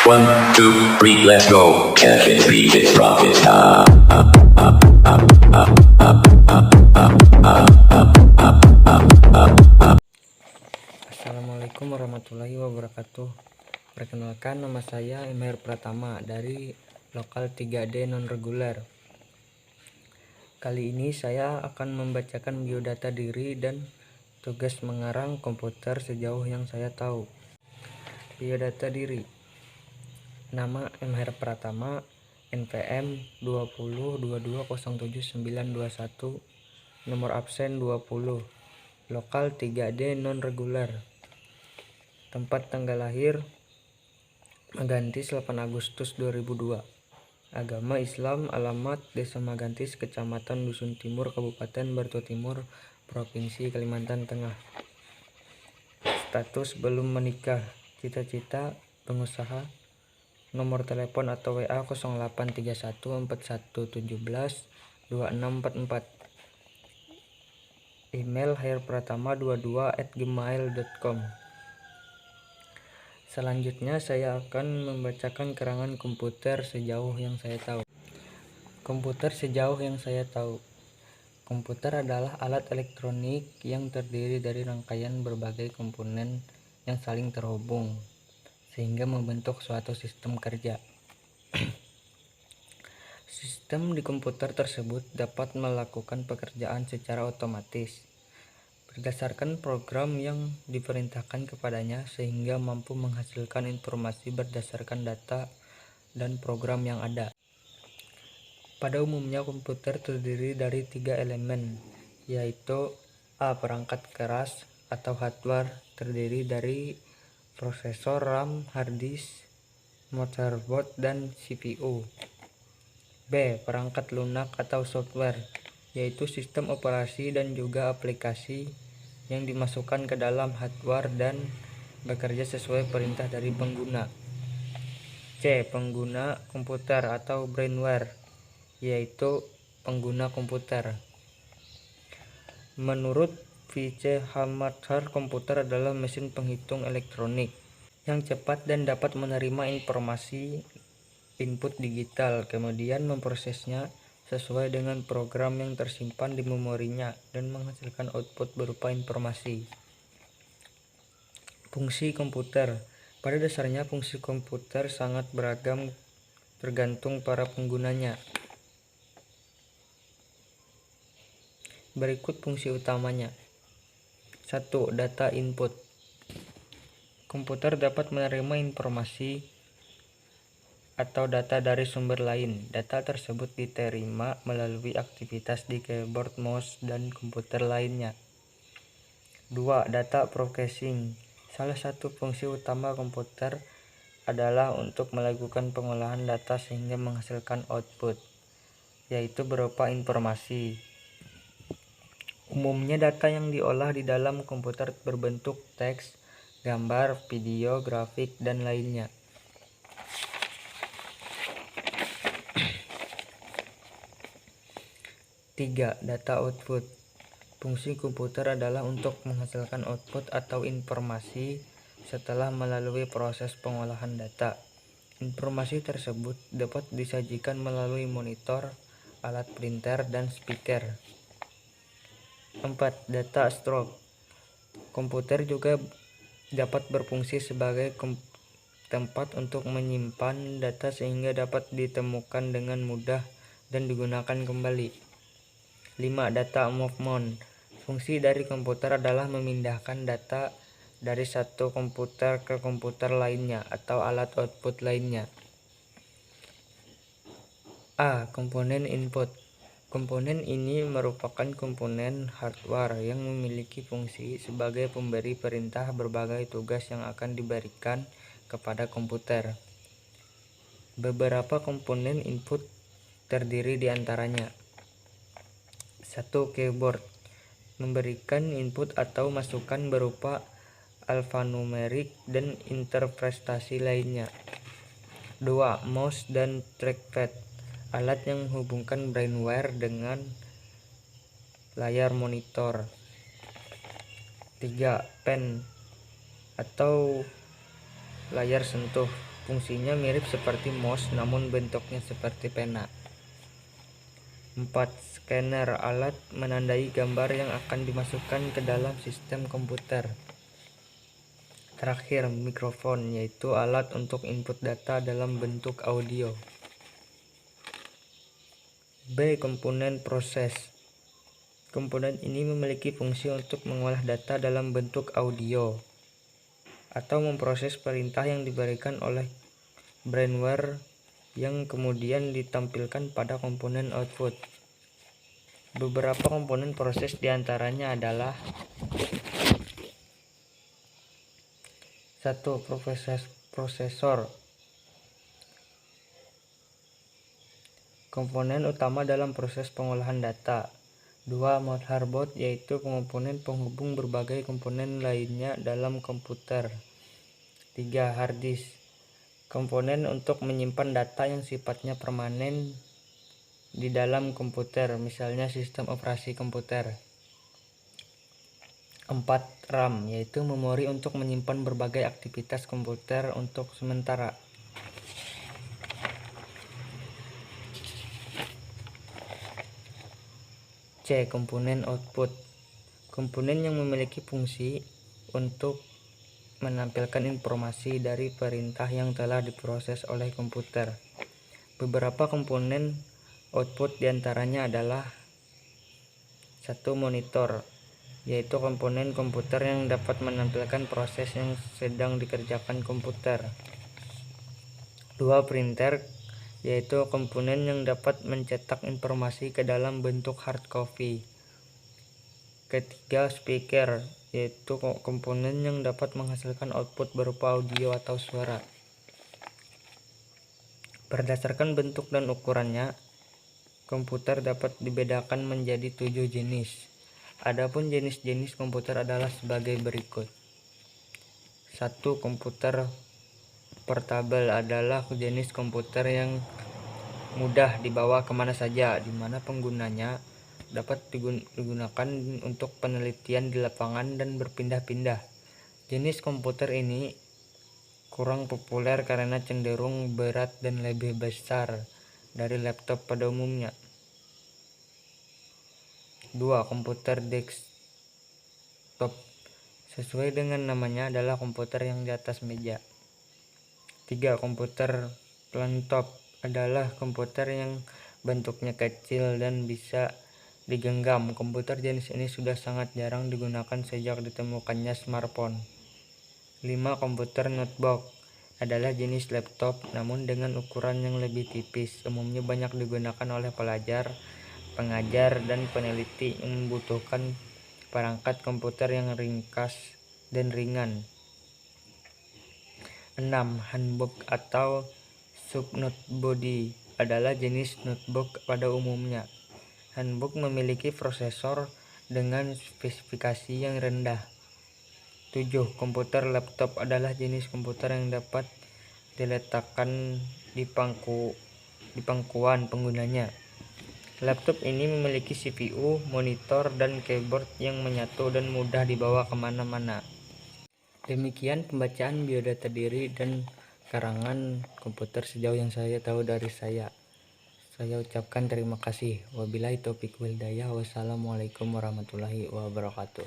One, two, three, let's go. Kevin beat it, profit. Assalamualaikum warahmatullahi wabarakatuh. Perkenalkan, nama saya Emir Pratama dari Lokal 3D Non-Reguler. Kali ini saya akan membacakan biodata diri dan tugas mengarang komputer sejauh yang saya tahu. Biodata diri. Nama Emir Pratama, NPM 2022077921, nomor absen 20, Lokal 3D Non-Reguler. Tempat tanggal lahir Magantis 8 Agustus 2002. Agama Islam. Alamat Desa Magantis, Kecamatan Dusun Timur, Kabupaten Barto Timur, Provinsi Kalimantan Tengah. Status belum menikah. Cita-cita pengusaha. Nomor telepon atau WA 083141172644. Email hairpratama22@gmail.com. Selanjutnya saya akan membacakan keterangan komputer sejauh yang saya tahu. Komputer sejauh yang saya tahu. Komputer adalah alat elektronik yang terdiri dari rangkaian berbagai komponen yang saling terhubung sehingga membentuk suatu sistem kerja. Sistem di komputer tersebut dapat melakukan pekerjaan secara otomatis berdasarkan program yang diperintahkan kepadanya sehingga mampu menghasilkan informasi berdasarkan data dan program yang ada. Pada umumnya komputer terdiri dari 3 elemen, yaitu A. Perangkat keras atau hardware, terdiri dari prosesor, RAM, hard disk, motherboard, dan CPU. B. Perangkat lunak atau software, yaitu sistem operasi dan juga aplikasi yang dimasukkan ke dalam hardware dan bekerja sesuai perintah dari pengguna. C. Pengguna komputer atau brainware, yaitu pengguna komputer. Menurut V.C. Hamacher, komputer adalah mesin penghitung elektronik yang cepat dan dapat menerima informasi input digital, kemudian memprosesnya sesuai dengan program yang tersimpan di memorinya dan menghasilkan output berupa informasi. Fungsi komputer. Pada dasarnya fungsi komputer sangat beragam tergantung para penggunanya. Berikut fungsi utamanya. 1. Data input. Komputer dapat menerima informasi atau data dari sumber lain. Data tersebut diterima melalui aktivitas di keyboard, mouse, dan komputer lainnya. 2. Data processing. Salah satu fungsi utama komputer adalah untuk melakukan pengolahan data sehingga menghasilkan output, yaitu berupa informasi. Umumnya data yang diolah di dalam komputer berbentuk teks, gambar, video, grafik, dan lainnya. 3. Data output. Fungsi komputer adalah untuk menghasilkan output atau informasi setelah melalui proses pengolahan data. Informasi tersebut dapat disajikan melalui monitor, alat printer, dan speaker. 4. Data store. Komputer juga dapat berfungsi sebagai tempat untuk menyimpan data sehingga dapat ditemukan dengan mudah dan digunakan kembali. 5. Data movement. Fungsi dari komputer adalah memindahkan data dari satu komputer ke komputer lainnya atau alat output lainnya. A. Komponen input. Komponen ini merupakan komponen hardware yang memiliki fungsi sebagai pemberi perintah berbagai tugas yang akan diberikan kepada komputer. Beberapa komponen input terdiri di antaranya. 1. Keyboard. Memberikan input atau masukan berupa alfanumerik dan interpretasi lainnya. 2. Mouse dan trackpad. Alat yang menghubungkan brainware dengan layar monitor. 3. Pen atau layar sentuh. Fungsinya mirip seperti mouse namun bentuknya seperti pena. 4. Scanner, alat menandai gambar yang akan dimasukkan ke dalam sistem komputer. Terakhir, mikrofon, yaitu alat untuk input data dalam bentuk audio. B. Komponen proses. Komponen ini memiliki fungsi untuk mengolah data dalam bentuk audio atau memproses perintah yang diberikan oleh brainware yang kemudian ditampilkan pada komponen output. Beberapa komponen proses diantaranya adalah 1. Prosesor, komponen utama dalam proses pengolahan data. 2. Motherboard, yaitu komponen penghubung berbagai komponen lainnya dalam komputer. 3. Hard disk, komponen untuk menyimpan data yang sifatnya permanen di dalam komputer, misalnya sistem operasi komputer. 4. RAM, yaitu memori untuk menyimpan berbagai aktivitas komputer untuk sementara. C. Komponen output, komponen yang memiliki fungsi untuk menampilkan informasi dari perintah yang telah diproses oleh komputer. Beberapa komponen output diantaranya adalah 1. Monitor, yaitu komponen komputer yang dapat menampilkan proses yang sedang dikerjakan komputer. 2. Printer, yaitu komponen yang dapat mencetak informasi ke dalam bentuk hard copy. 3. Speaker, yaitu komponen yang dapat menghasilkan output berupa audio atau suara. Berdasarkan bentuk dan ukurannya, komputer dapat dibedakan menjadi 7 jenis. Adapun jenis-jenis komputer adalah sebagai berikut. 1. Komputer portable adalah jenis komputer yang mudah dibawa kemana saja, di mana penggunanya dapat digunakan untuk penelitian di lapangan dan berpindah-pindah. Jenis komputer ini kurang populer karena cenderung berat dan lebih besar dari laptop pada umumnya. 2. Komputer desktop, sesuai dengan namanya adalah komputer yang di atas meja. 3. Komputer planktop adalah komputer yang bentuknya kecil dan bisa digenggam. Komputer jenis ini sudah sangat jarang digunakan sejak ditemukannya smartphone. 5. Komputer notebook adalah jenis laptop namun dengan ukuran yang lebih tipis. Umumnya banyak digunakan oleh pelajar, pengajar, dan peneliti yang membutuhkan perangkat komputer yang ringkas dan ringan. 6. Handbook atau subnotebody adalah jenis notebook pada umumnya. Handbook memiliki prosesor dengan spesifikasi yang rendah. 7. Komputer laptop adalah jenis komputer yang dapat diletakkan di pangkuan penggunanya. Laptop ini memiliki CPU, monitor, dan keyboard yang menyatu dan mudah dibawa kemana-mana. Demikian pembacaan biodata diri dan karangan komputer sejauh yang saya tahu dari saya. Saya ucapkan terima kasih. Wabillahi taufiq wal hidayah. Wassalamualaikum warahmatullahi wabarakatuh.